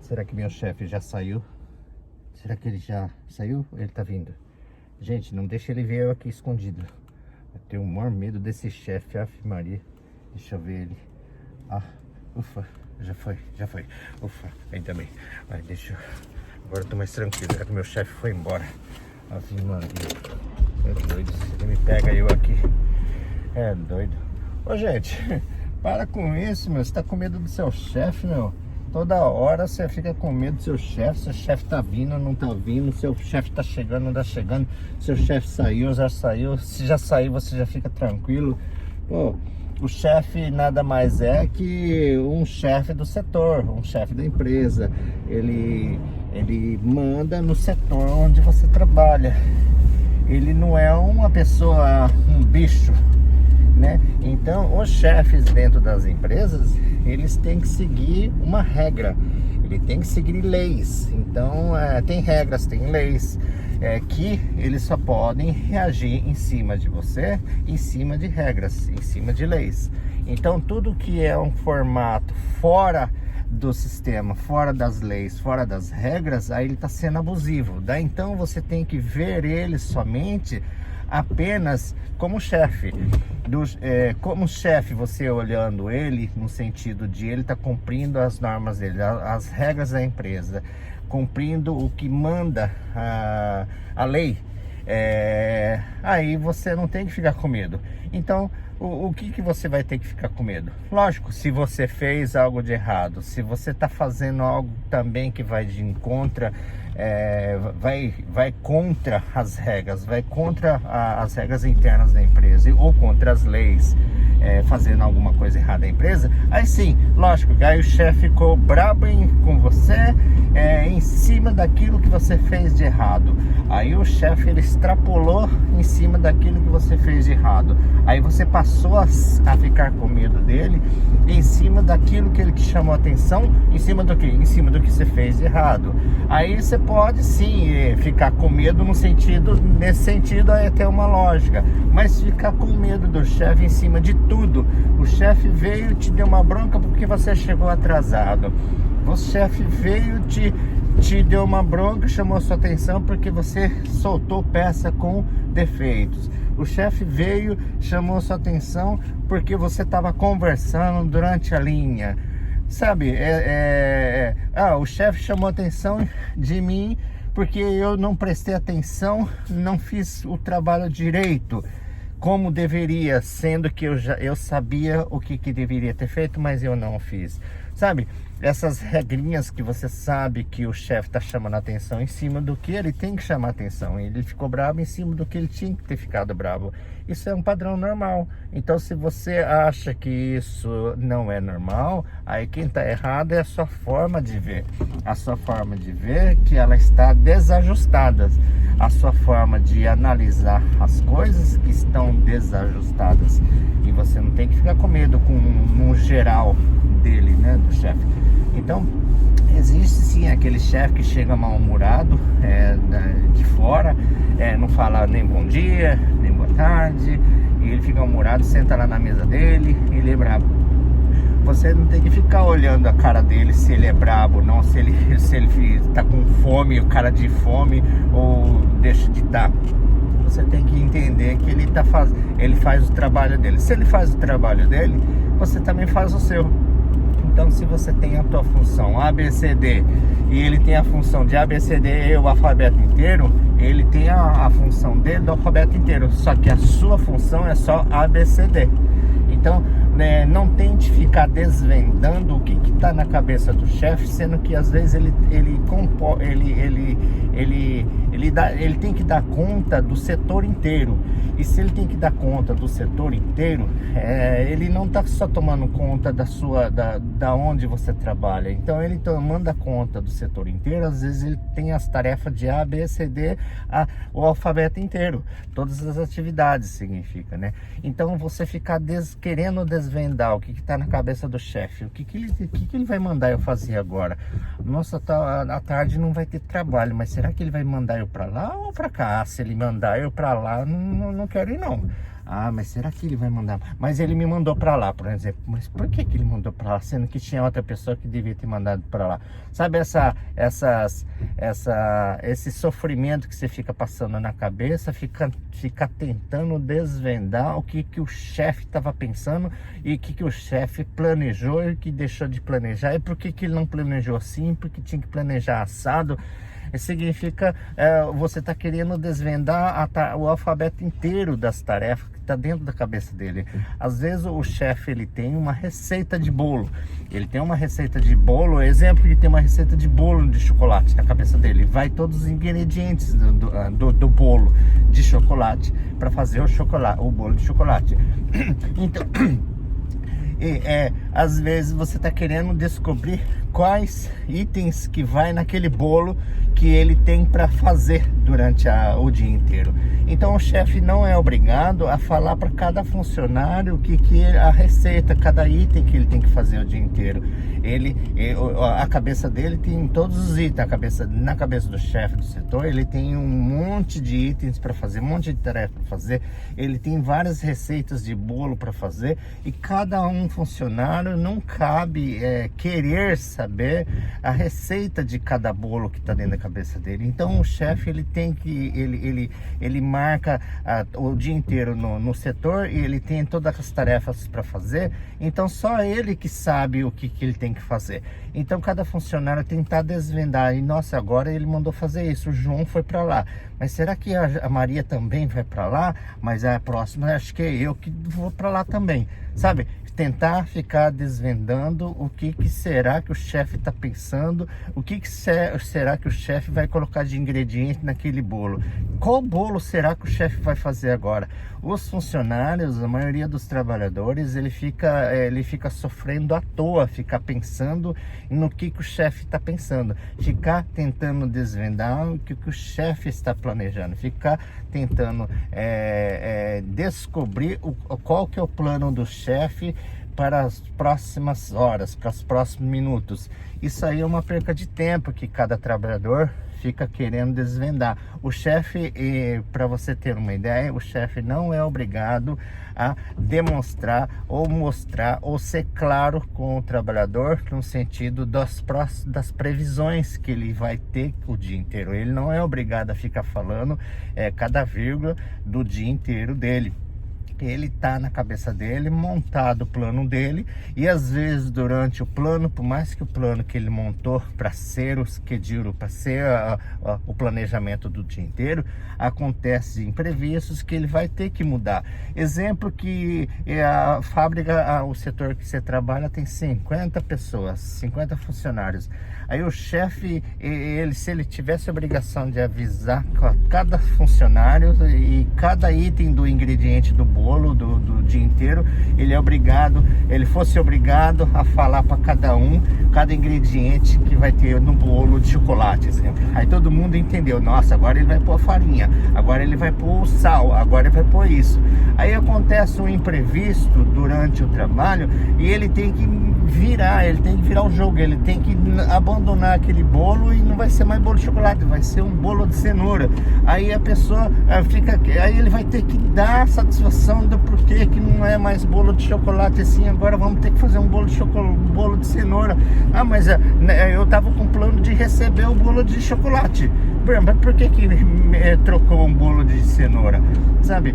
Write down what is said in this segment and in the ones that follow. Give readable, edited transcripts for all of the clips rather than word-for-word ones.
Será que meu chefe já saiu? Será que ele já saiu? Ele tá vindo. Gente, não deixa ele ver eu aqui escondido. Eu tenho o maior medo desse chefe, Ave Maria. Deixa eu ver ele. Ah, ufa, já foi. Ufa, ainda bem. Ai, deixa eu... Agora eu tô mais tranquilo, já que meu chefe foi embora. Ave Maria. É doido, se ele me pega eu aqui. É doido. Ô, gente, para com isso, meu. Você tá com medo do seu chefe, meu? Toda hora você fica com medo do seu chefe tá vindo, não tá vindo, seu chefe tá chegando, não tá chegando, seu chefe saiu, já saiu, se já saiu você já fica tranquilo. Pô, o chefe nada mais é que um chefe do setor, um chefe da empresa. Ele manda no setor onde você trabalha. Ele não é uma pessoa, um bicho, né? Então, os chefes dentro das empresas, eles têm que seguir uma regra, ele tem que seguir leis. Então, tem regras, tem leis, que eles só podem reagir em cima de você, em cima de regras, em cima de leis. Então, tudo que é um formato fora do sistema, fora das leis, fora das regras, aí ele está sendo abusivo. Daí então você tem que ver ele somente apenas como chefe. Como chefe, você olhando ele no sentido de ele tá cumprindo as normas dele, as regras da empresa, cumprindo o que manda a lei. Aí você não tem que ficar com medo. Então, o que você vai ter que ficar com medo? Lógico, se você fez algo de errado, se você está fazendo algo também que vai de encontro, vai contra as regras, vai contra as regras internas da empresa ou contra as leis, fazendo alguma coisa errada na empresa, aí sim, lógico, aí o chefe ficou brabo com você, em cima daquilo que você fez de errado. Aí o chefe, ele extrapolou em cima daquilo que você fez de errado. Aí você passou a ficar com medo dele em cima daquilo que ele te chamou a atenção, em cima do que? Em cima do que você fez de errado. Aí você pode sim ficar com medo nesse sentido aí tem uma lógica, mas ficar com medo do chefe em cima de tudo. O chefe veio e te deu uma bronca porque você chegou atrasado. O chefe veio te deu uma bronca, chamou sua atenção porque você soltou peça com defeitos. O chefe veio, chamou sua atenção porque você estava conversando durante a linha. Sabe, o chefe chamou a atenção de mim porque eu não prestei atenção, não fiz o trabalho direito como deveria, sendo que eu sabia o que deveria ter feito, mas eu não fiz. Sabe, essas regrinhas que você sabe que o chefe está chamando a atenção em cima do que ele tem que chamar a atenção. Ele ficou bravo em cima do que ele tinha que ter ficado bravo. Isso é um padrão normal. Então, se você acha que isso não é normal, aí quem está errado é a sua forma de ver. A sua forma de ver que ela está desajustada. A sua forma de analisar as coisas que estão desajustadas. E você não tem que ficar com medo no geral dele, né, do chefe. Então, existe sim aquele chefe que chega mal-humorado de fora, não fala nem bom dia, nem boa tarde, e ele fica mal-humorado, senta lá na mesa dele e ele é brabo. Você não tem que ficar olhando a cara dele se ele é brabo ou não, se ele tá com fome, o cara de fome, ou deixa de estar. Você tem que entender que ele faz o trabalho dele. Se ele faz o trabalho dele, você também faz o seu. Então, se você tem a tua função ABCD e ele tem a função de ABCD e o alfabeto inteiro, ele tem a função dele do alfabeto inteiro, só que a sua função é só ABCD. Então, não tente ficar desvendando o que está na cabeça do chefe, sendo que às vezes ele tem que dar conta do setor inteiro. E se ele tem que dar conta do setor inteiro, ele não está só tomando conta da onde você trabalha. Então ele manda conta do setor inteiro. Às vezes ele tem as tarefas de A, B, C, D, o alfabeto inteiro. Todas as atividades significa, né? Então você ficar querendo desvendar o que está na cabeça do chefe, o que ele vai mandar eu fazer agora. Nossa, à tarde não vai ter trabalho, mas será que ele vai mandar eu para lá ou para cá? Se ele mandar eu para lá, não quero ir não. Ah, mas será que ele vai mandar? Mas ele me mandou para lá, por exemplo. Mas por que ele mandou para lá, sendo que tinha outra pessoa que devia ter mandado para lá? Sabe esse sofrimento que você fica passando na cabeça, fica tentando desvendar o que o chefe estava pensando e o que o chefe planejou e o que deixou de planejar, e por que ele não planejou assim, porque tinha que planejar assado. Significa você está querendo desvendar o alfabeto inteiro das tarefas que está dentro da cabeça dele. Às vezes o chefe ele tem uma receita de bolo, exemplo, que tem uma receita de bolo de chocolate na cabeça dele, vai todos os ingredientes do bolo de chocolate para fazer o bolo de chocolate. Então às vezes você está querendo descobrir quais itens que vai naquele bolo que ele tem para fazer durante o dia inteiro. Então o chefe não é obrigado a falar para cada funcionário a receita, cada item que ele tem que fazer o dia inteiro. A cabeça dele tem todos os itens, na cabeça do chefe do setor ele tem um monte de itens para fazer, um monte de tarefa para fazer, ele tem várias receitas de bolo para fazer, e cada funcionário não cabe querer saber a receita de cada bolo que está dentro da cabeça dele. Então o chefe ele marca o dia inteiro no setor, e ele tem todas as tarefas para fazer, então só ele que sabe o que ele tem que fazer. Então cada funcionário tentar desvendar, e nossa, agora ele mandou fazer isso, o João foi para lá, mas será que a Maria também vai para lá? Mas a próxima acho que é eu que vou para lá também, sabe? Tentar ficar desvendando o que será que o chefe está pensando, o que será que o chefe vai colocar de ingrediente naquele bolo. Qual bolo será que o chefe vai fazer agora? Os funcionários, a maioria dos trabalhadores, ele fica sofrendo à toa, ficar pensando no que o chefe está pensando, ficar tentando desvendar o que o chefe está planejando, ficar tentando descobrir qual que é o plano do chefe para as próximas horas, para os próximos minutos. Isso aí é uma perca de tempo que cada trabalhador fica querendo desvendar. O chefe, para você ter uma ideia, o chefe não é obrigado a demonstrar ou mostrar ou ser claro com o trabalhador no sentido das previsões que ele vai ter o dia inteiro. Ele não é obrigado a ficar falando cada vírgula do dia inteiro dele. Ele tá na cabeça dele, montado o plano dele, e às vezes durante o plano, por mais que o plano que ele montou para ser o schedule, para ser o planejamento do dia inteiro, acontece imprevistos que ele vai ter que mudar. Exemplo que a fábrica, o setor que você trabalha tem 50 pessoas, 50 funcionários. Aí o chefe, se ele tivesse a obrigação de avisar cada funcionário e cada item do ingrediente do bolo do dia inteiro, ele fosse obrigado a falar para cada ingrediente que vai ter no bolo de chocolate, exemplo. Aí todo mundo entendeu, nossa, agora ele vai pôr a farinha, agora ele vai pôr o sal, agora ele vai pôr isso. Aí acontece um imprevisto durante o trabalho e ele tem que virar o jogo, ele tem que abandonar aquele bolo, e não vai ser mais bolo de chocolate, vai ser um bolo de cenoura. Aí a pessoa aí ele vai ter que dar satisfação do porquê que não é mais bolo de chocolate assim, agora vamos ter que fazer um bolo de cenoura. Ah, mas eu tava com plano de receber o bolo de chocolate, mas por que trocou um bolo de cenoura? Sabe,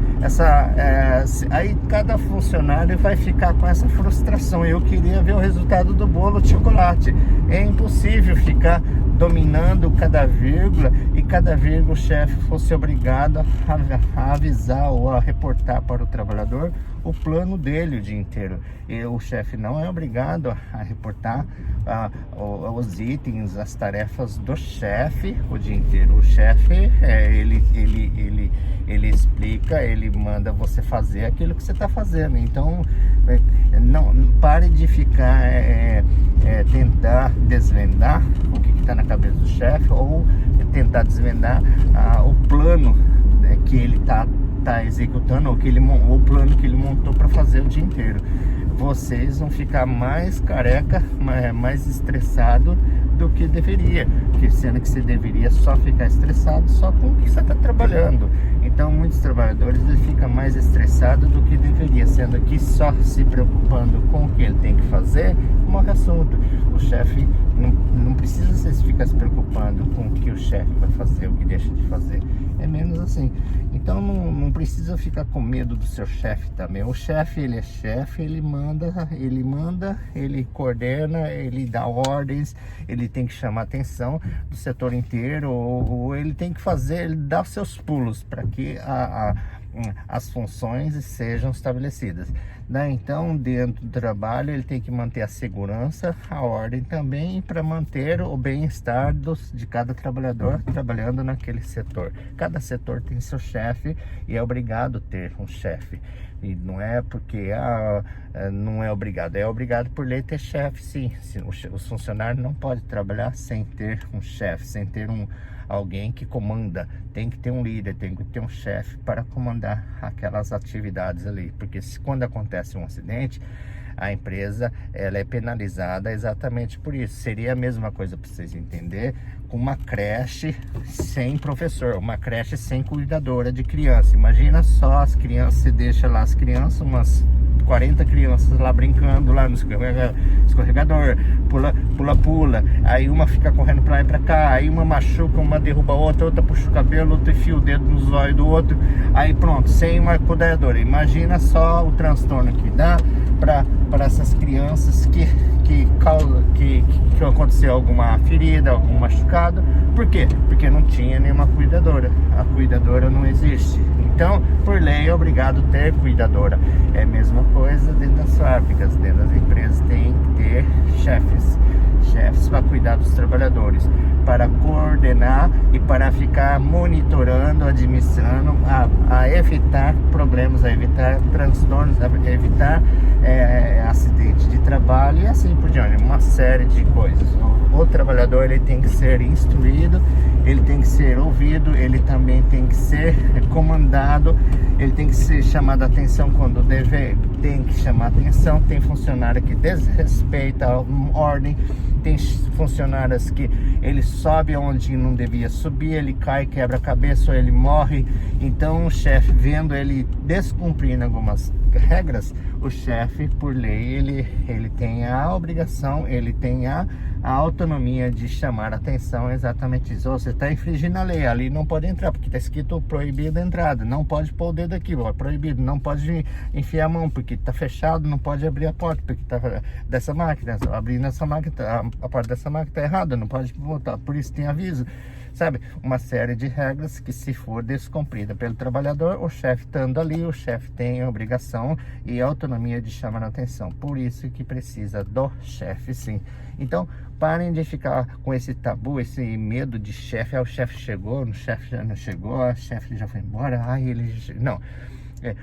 aí cada funcionário vai ficar com essa frustração. Eu queria ver o resultado do bolo de chocolate. É impossível ficar dominando cada vírgula, e cada vírgula o chefe fosse obrigado a avisar ou a reportar para o trabalhador o plano dele o dia inteiro. E o chefe não é obrigado a reportar os itens, as tarefas do chefe o dia inteiro. O chefe, ele explica, ele manda você fazer aquilo que você está fazendo. Então, não pare de ficar tentar desvendar o que está na cabeça do chefe, ou tentar desvendar o plano que ele está executando, ou o plano que ele montou para fazer o dia inteiro. Vocês vão ficar mais careca, mais estressado do que deveria, sendo que você deveria só ficar estressado só com o que você está trabalhando. Então Então muitos trabalhadores ele fica mais estressado do que deveria, sendo que só se preocupando com o que ele tem que fazer, morre assunto. O chefe não precisa você ficar se preocupando com o que o chefe vai fazer, o que deixa de fazer. É menos assim. Então não precisa ficar com medo do seu chefe também. O chefe, ele é chefe, ele manda, ele coordena, ele dá ordens, ele tem que chamar a atenção do setor inteiro, ou ele tem que fazer, ele dá os seus pulos para que as funções sejam estabelecidas, né? Então, dentro do trabalho, ele tem que manter a segurança, a ordem também, para manter o bem-estar de cada trabalhador trabalhando naquele setor. Cada setor tem seu chefe e é obrigado a ter um chefe. E não é porque não é obrigado por lei ter chefe, sim. Os funcionários não podem trabalhar sem ter um chefe, sem ter alguém que comanda. Tem que ter um líder, tem que ter um chefe para comandar aquelas atividades ali, porque quando acontece um acidente, a empresa ela é penalizada exatamente por isso. Seria a mesma coisa, para vocês entenderem, com uma creche sem professor, uma creche sem cuidadora de criança. Imagina só as crianças, você deixa lá as crianças, umas 40 crianças lá brincando lá no escorregador, pula, aí uma fica correndo pra lá e pra cá, aí uma machuca, uma derruba a outra puxa o cabelo, outra enfia o dedo no zóio do outro, aí pronto, sem uma cuidadora. Imagina só o transtorno que dá para essas crianças que aconteceu alguma ferida, algum machucado. Por quê? Porque não tinha nenhuma cuidadora. A cuidadora não existe. Então, por lei, é obrigado a ter cuidadora. É a mesma coisa dentro das fábricas, dentro das empresas, tem que ter chefes para cuidar dos trabalhadores, para coordenar e para ficar monitorando, administrando, a evitar problemas, a evitar transtornos, a evitar acidente de trabalho e assim por diante, uma série de coisas. O trabalhador ele tem que ser instruído, ele tem que ser ouvido, ele também tem que ser comandado, ele tem que ser chamado a atenção quando tem que chamar a atenção. Tem funcionário que desrespeita a ordem, tem funcionários que ele sobe onde não devia subir, ele cai, quebra a cabeça ou ele morre. Então o chefe, vendo ele descumprindo algumas regras, o chefe, por lei, ele tem a obrigação, ele tem a autonomia de chamar a atenção exatamente isso. Você está infringindo a lei, ali não pode entrar, porque está escrito proibido a entrada, não pode pôr o dedo aqui, ó, proibido, não pode enfiar a mão, porque está fechado, não pode abrir a porta, porque está dessa máquina, abrindo essa máquina, a porta dessa máquina está errada, não pode botar, por isso tem aviso. Sabe, uma série de regras que, se for descumprida pelo trabalhador, o chefe estando ali, o chefe tem a obrigação e a autonomia de chamar a atenção. Por isso que precisa do chefe, sim. Então, parem de ficar com esse tabu, esse medo de chefe. O chefe chegou, o chefe já não chegou, o chefe já foi embora, não.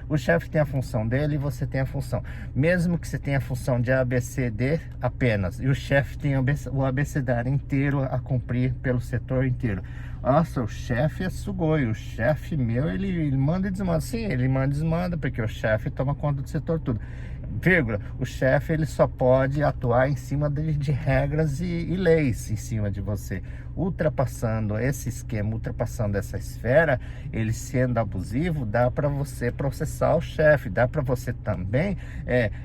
O chefe tem a função dele e você tem a função. Mesmo que você tenha a função de ABCD apenas, e o chefe tem o abecedário inteiro a cumprir pelo setor inteiro. Nossa, o chefe é sugoi, o chefe meu, ele manda e desmanda. Sim, ele manda e desmanda, porque o chefe toma conta do setor tudo. Vírgula, o chefe ele só pode atuar em cima de regras e leis em cima de você. Ultrapassando esse esquema, ultrapassando essa esfera, ele sendo abusivo, dá para você processar o chefe, dá para você também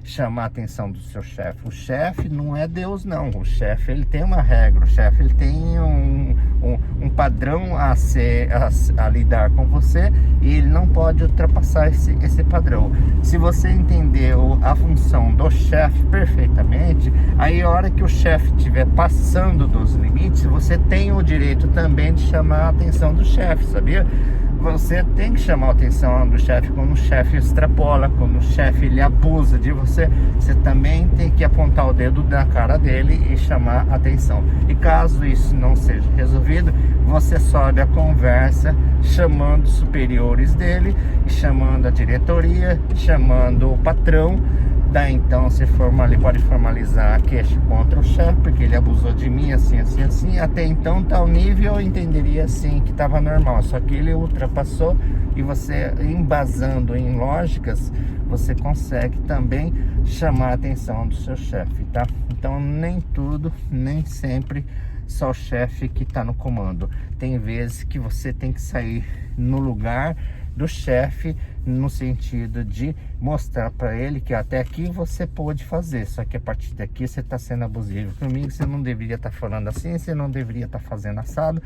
chamar a atenção do seu chefe. O chefe não é Deus, não. O chefe ele tem uma regra, o chefe ele tem um padrão a lidar com você, e ele não pode ultrapassar esse padrão. Se você entender a função do chefe perfeitamente, aí a hora que o chefe estiver passando dos limites, você tem o direito também de chamar a atenção do chefe, sabia? Você tem que chamar a atenção do chefe quando o chefe extrapola, quando o chefe ele abusa de você. Você também tem que apontar o dedo na cara dele e chamar a atenção. E caso isso não seja resolvido, você sobe a conversa chamando os superiores dele, chamando a diretoria, chamando o patrão. Daí então você pode formalizar a queixa contra o chefe, porque ele abusou de mim, assim. Até então tal nível eu entenderia assim que estava normal, só que ele ultrapassou, e você, embasando em lógicas, você consegue também chamar a atenção do seu chefe, tá? Então nem sempre só o chefe que está no comando. Tem vezes que você tem que sair no lugar do chefe, no sentido de mostrar para ele que até aqui você pode fazer, só que a partir daqui você está sendo abusivo comigo, você não deveria estar falando assim, você não deveria estar fazendo assado,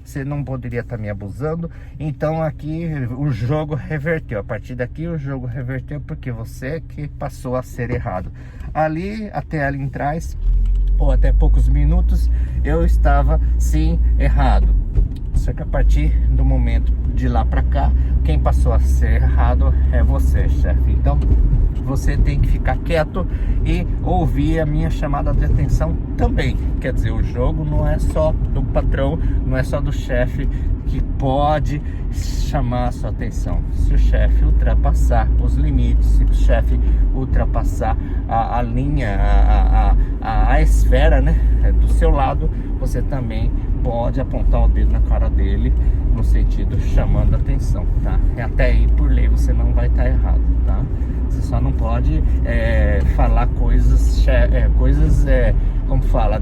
você não poderia estar me abusando. Então aqui o jogo reverteu, a partir daqui o jogo reverteu, porque você que passou a ser errado. Ali, até ali em trás, ou até poucos minutos, eu estava sim errado. Só que a partir do momento de lá para cá, quem passou a ser errado é você, chefe. Então você tem que ficar quieto e ouvir a minha chamada de atenção também. Quer dizer, o jogo não é só do patrão, não é só do chefe que pode chamar a sua atenção. Se o chefe ultrapassar os limites, se o chefe ultrapassar a linha, a esfera, né, do seu lado, você também pode apontar o dedo na cara dele, no sentido chamando a atenção, tá? E até aí, por lei, você não vai estar errado, tá? Você só não pode falar coisas, como fala,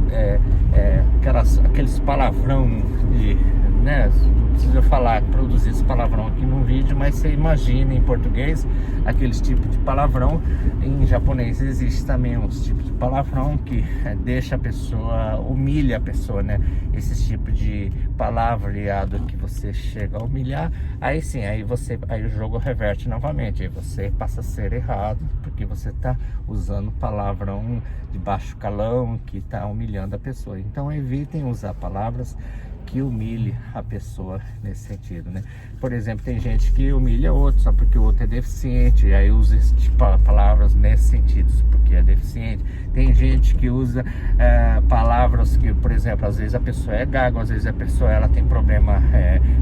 aqueles palavrão de, né? Não precisa falar, produzir esse palavrão aqui no vídeo, mas você imagina em português aqueles tipos de palavrão. Em japonês existe também uns tipos de palavrão que deixa a pessoa, humilha a pessoa, né? Esse tipo de palavreado que você chega a humilhar, aí sim, aí o jogo reverte novamente, aí você passa a ser errado, porque você está usando palavrão de baixo calão, que está humilhando a pessoa. Então evitem usar palavras que humilhe a pessoa nesse sentido, né? Por exemplo, tem gente que humilha outro só porque o outro é deficiente, e aí usa esse tipo de palavras nesse sentido, porque é deficiente. Tem gente que usa palavras que, por exemplo, às vezes a pessoa é gago, às vezes a pessoa ela tem problema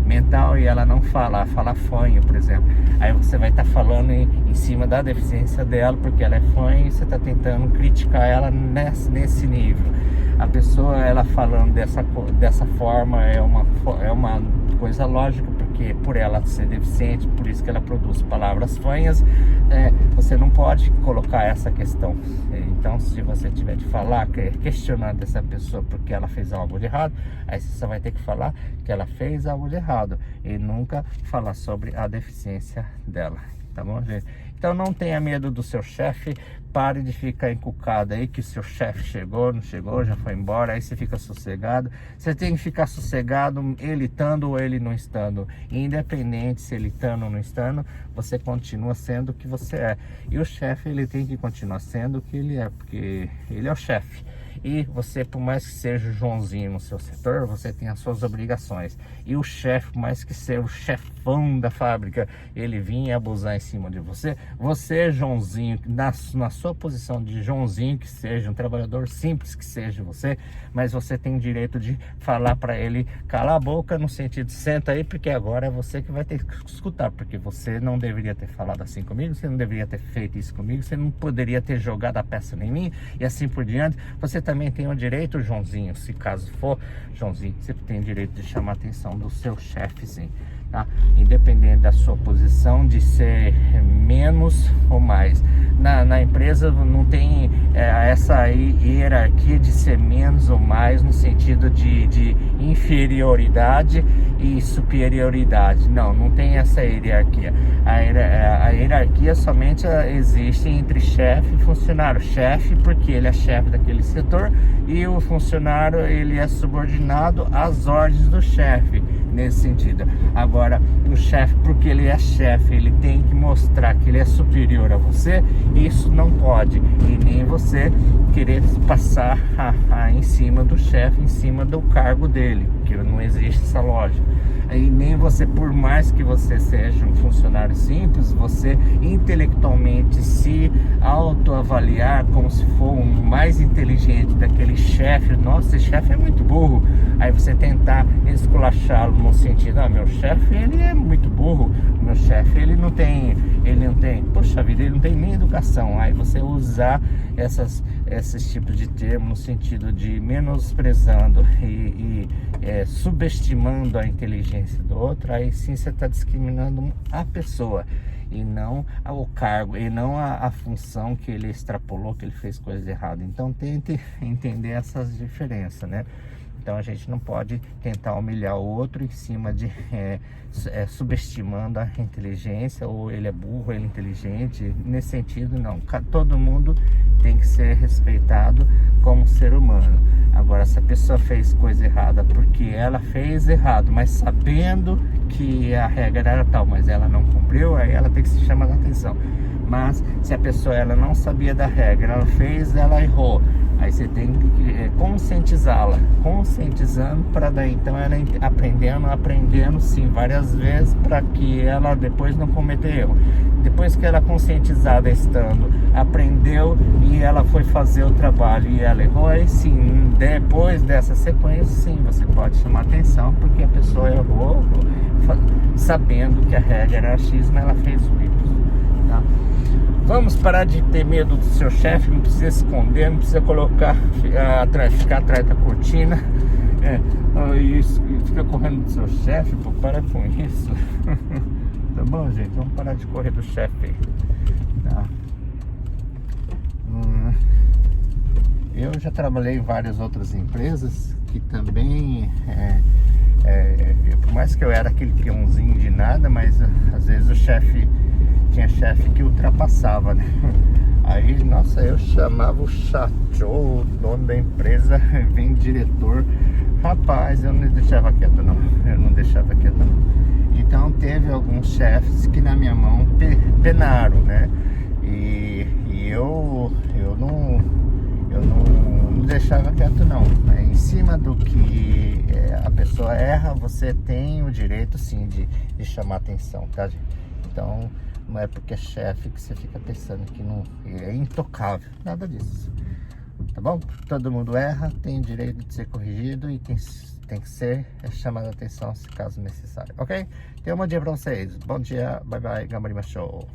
mental e ela não fala fanho, por exemplo. Aí você vai estar falando em cima da deficiência dela, porque ela é fanho, e você está tentando criticar ela nesse nível. A pessoa, ela falando dessa forma é uma coisa lógica, porque por ela ser deficiente, por isso que ela produz palavras fanhas, você não pode colocar essa questão. Então, se você tiver de falar, questionando essa pessoa porque ela fez algo de errado, aí você só vai ter que falar que ela fez algo de errado e nunca falar sobre a deficiência dela. Tá bom, gente? Então não tenha medo do seu chefe, pare de ficar encucado aí que o seu chefe chegou, não chegou, já foi embora, aí você fica sossegado. Você tem que ficar sossegado, ele estando ou ele não estando, independente se ele estando ou não estando, você continua sendo o que você é. E o chefe, ele tem que continuar sendo o que ele é, porque ele é o chefe. E você, por mais que seja o Joãozinho no seu setor, você tem as suas obrigações. E o chefe, por mais que seja o chefão da fábrica, ele vinha abusar em cima de você, você, Joãozinho, na sua posição de Joãozinho, que seja um trabalhador simples, que seja você, mas você tem o direito de falar para ele calar a boca, no sentido, senta aí, porque agora é você que vai ter que escutar, porque você não deveria ter falado assim comigo, você não deveria ter feito isso comigo, você não poderia ter jogado a peça em mim, e assim por diante. Você também tem o direito, Joãozinho, se caso for, Joãozinho, você tem o direito de chamar a atenção do seu chefe, sim, tá? Independente da sua posição de ser menos ou mais. Na empresa não tem essa hierarquia de ser menos ou mais no sentido de inferioridade e superioridade. Não tem essa hierarquia. A hierarquia somente existe entre chefe e funcionário. Chefe porque ele é chefe daquele setor e o funcionário ele é subordinado às ordens do chefe, nesse sentido. Agora, o chefe, porque ele é chefe, ele tem que mostrar que ele é superior a você. Isso não pode, e nem você querer passar em cima do chefe, em cima do cargo dele, porque não existe essa lógica. E nem você, por mais que você seja um funcionário simples, você intelectualmente se autoavaliar como se for o mais inteligente daquele chefe. Nossa, esse chefe é muito burro. Aí você tentar esculachá-lo no sentido, meu chefe, ele é muito burro, meu chefe, ele não tem, poxa vida, ele não tem nem educação. Aí você usar esses tipos de termos no sentido de menosprezando e subestimando a inteligência do outro, aí sim você está discriminando a pessoa e não o cargo, e não a função que ele extrapolou, que ele fez coisa errada. Então tente entender essas diferenças, né? Então a gente não pode tentar humilhar o outro em cima de subestimando a inteligência, ou ele é burro, ele é inteligente. Nesse sentido, não. Todo mundo tem que ser respeitado como ser humano. Agora, se a pessoa fez coisa errada porque ela fez errado, mas sabendo que a regra era tal, mas ela não cumpriu, aí ela tem que se chamar a atenção. Mas se a pessoa ela não sabia da regra, ela fez, ela errou, aí você tem que conscientizá-la, conscientizando para daí então ela aprendendo sim várias vezes, para que ela depois não cometa erro. Depois que ela conscientizada estando, aprendeu e ela foi fazer o trabalho e ela errou, aí sim, depois dessa sequência, sim, você pode chamar atenção, porque a pessoa errou sabendo que a regra era X, mas ela fez o Y, tá? Vamos parar de ter medo do seu chefe, não precisa esconder, não precisa ficar atrás da cortina, e fica correndo do seu chefe, pô, para com isso. Tá bom, gente? Vamos parar de correr do chefe, tá? Eu já trabalhei em várias outras empresas que também, por mais que eu era aquele peãozinho de nada, mas às vezes tinha chefe que ultrapassava, né? Aí, nossa, eu chamava o chato, o dono da empresa, vem diretor, rapaz, eu não deixava quieto não, Então teve alguns chefes que na minha mão penaram, né? E eu não deixava quieto não. Em cima do que a pessoa erra, você tem o direito sim de chamar atenção, tá, gente? Então não é porque é chefe que você fica pensando que não é intocável, nada disso, tá bom? Todo mundo erra, tem direito de ser corrigido e tem que ser chamado a atenção se caso necessário, ok? Tenha um bom dia pra vocês, bom dia, bye bye, Gambarima Show.